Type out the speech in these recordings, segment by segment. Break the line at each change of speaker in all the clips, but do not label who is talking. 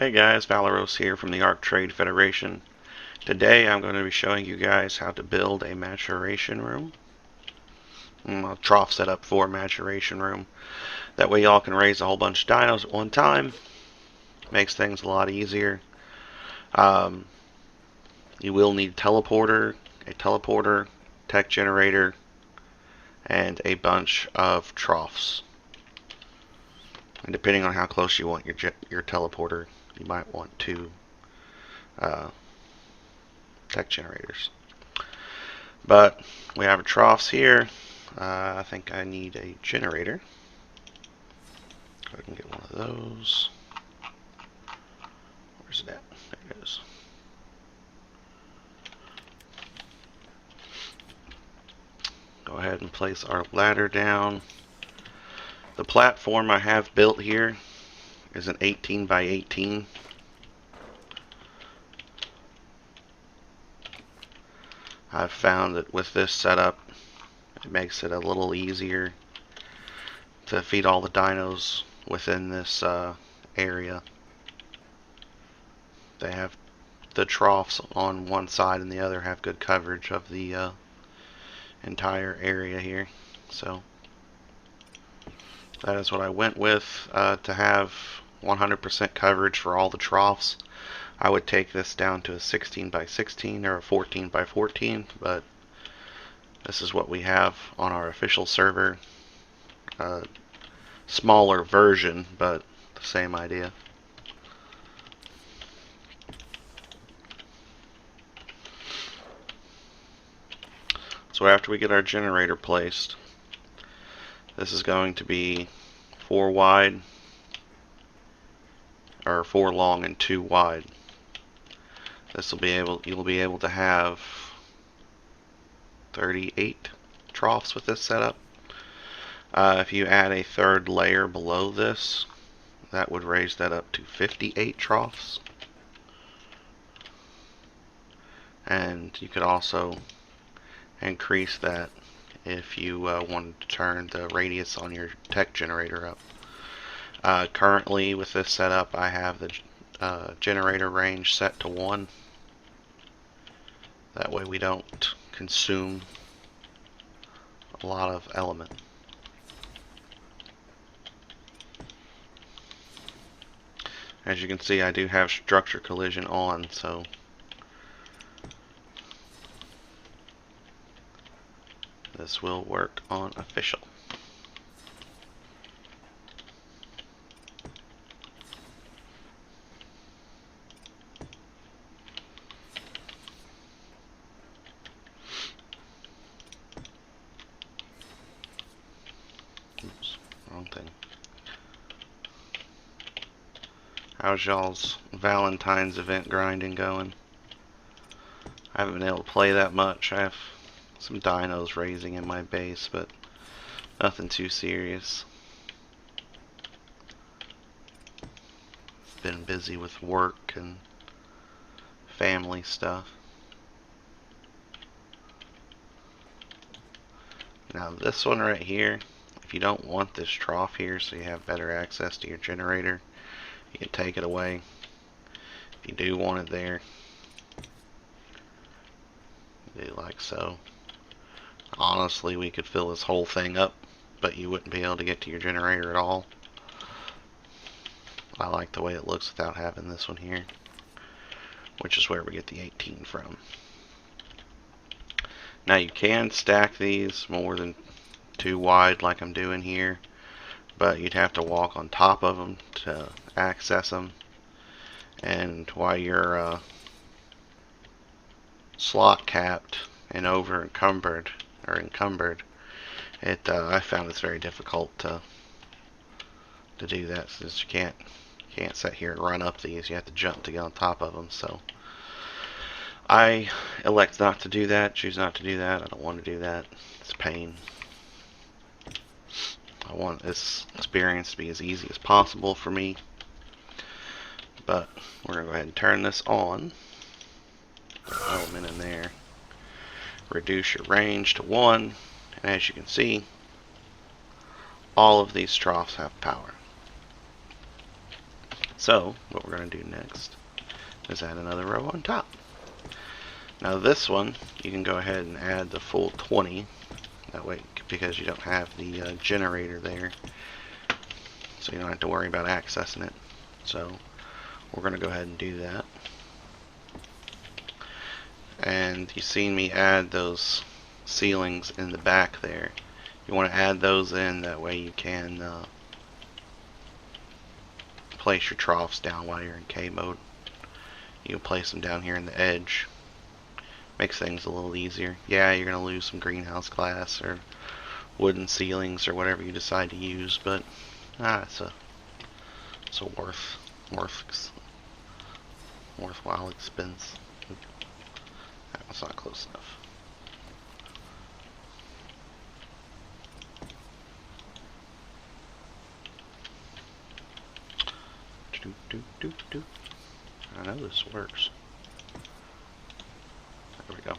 Hey guys, Valeros here from the ARK Trade Federation. Today I'm going to be showing you guys how to build a maturation room. A trough setup for maturation room. That way y'all can raise a whole bunch of dinos at one time. Makes things a lot easier. You will need a teleporter, tech generator, and a bunch of troughs. And depending on how close you want your teleporter, you might want two tech generators. But we have troughs here. I think I need a generator. Go ahead and get one of those. Where's it at? There it is. Go ahead and place our ladder down. The platform I have built here is an 18 by 18. I've found that with this setup, it makes it a little easier to feed all the dinos within this area. They have the troughs on one side and the other have good coverage of the entire area here. So that is what I went with to have 100% coverage for all the troughs. I would take this down to a 16 by 16 or a 14 by 14, but this is what we have on our official server. Smaller version, but the same idea. So after we get our generator placed, this is going to be 4 wide, or 4 long and 2 wide. You'll be able to have 38 troughs with this setup. If you add a third layer below this, that would raise that up to 58 troughs. And you could also increase that if you wanted to turn the radius on your tech generator up. Currently with this setup I have the generator range set to 1. That way we don't consume a lot of element. As you can see, I do have structure collision on, so this will work on official. Oops, wrong thing. How's y'all's Valentine's event grinding going? I haven't been able to play that much. I have some dinos raising in my base, but nothing too serious. Been busy with work and family stuff. Now this one right here, if you don't want this trough here so you have better access to your generator, you can take it away. If you do want it there, do like so. Honestly, we could fill this whole thing up, but you wouldn't be able to get to your generator at all. I like the way it looks without having this one here, which is where we get the 18 from. Now you can stack these more than 2 wide like I'm doing here, but you'd have to walk on top of them to access them. And while you're slot capped and over encumbered, I found it's very difficult to do that, since you can't sit here and run up these. You have to jump to get on top of them. So I elect not to do that, choose not to do that. I don't want to do that. It's a pain. I want this experience to be as easy as possible for me. But we're going to go ahead and turn this on. Element in there. Reduce your range to 1. And as you can see, all of these troughs have power. So what we're going to do next is add another row on top. Now this one, you can go ahead and add the full 20. That way, because you don't have the generator there, so you don't have to worry about accessing it. So we're going to go ahead and do that. And you've seen me add those ceilings in the back there. You want to add those in, that way you can place your troughs down while you're in K mode. You can place them down here in the edge. Makes things a little easier. Yeah, you're going to lose some greenhouse glass or wooden ceilings or whatever you decide to use, but it's a worthwhile expense. That was not close enough. I know this works. There we go.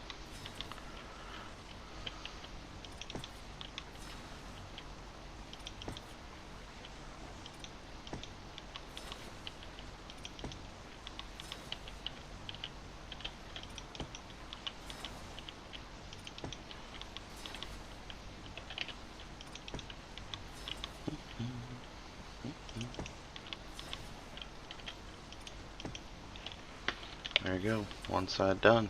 There you go, one side done.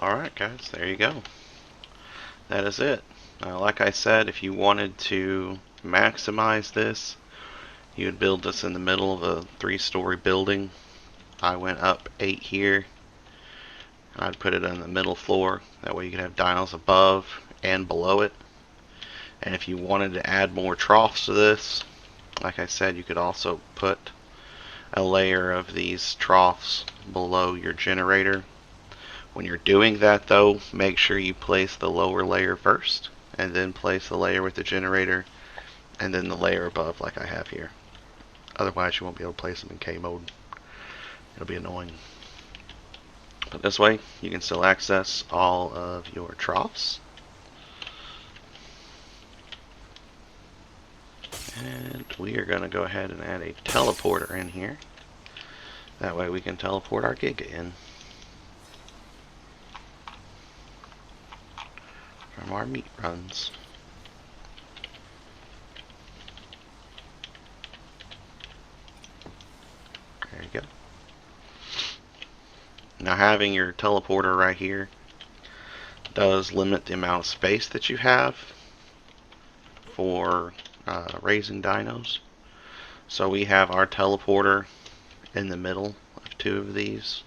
Alright guys, there you go. That is it. Like I said, if you wanted to maximize this, you would build this in the middle of a 3-story building. I went up 8 here. I'd put it on the middle floor. That way you could have dinos above and below it. And if you wanted to add more troughs to this, like I said, you could also put a layer of these troughs below your generator. When you're doing that though, make sure you place the lower layer first, and then place the layer with the generator, and then the layer above like I have here. Otherwise you won't be able to place them in K mode. It'll be annoying. But this way, you can still access all of your troughs. And we are going to go ahead and add a teleporter in here. That way we can teleport our Giga in from our meat runs. There you go. Now having your teleporter right here does limit the amount of space that you have for raising dinos. So we have our teleporter in the middle of 2 of these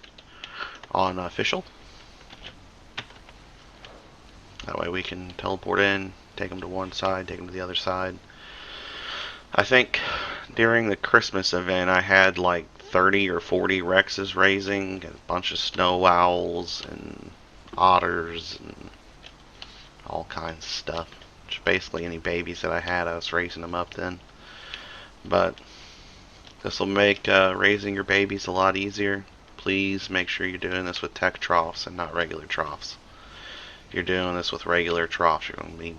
on official. That way we can teleport in, take them to one side, take them to the other side. I think during the Christmas event I had like 30 or 40 Rexes raising, a bunch of snow owls and otters and all kinds of stuff. Just basically any babies that I had, I was raising them up then. But this will make raising your babies a lot easier. Please make sure you're doing this with tech troughs and not regular troughs. If you're doing this with regular troughs, you're going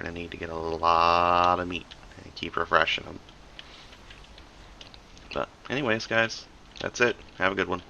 to need to get a lot of meat and keep refreshing them. But anyways guys, that's it. Have a good one.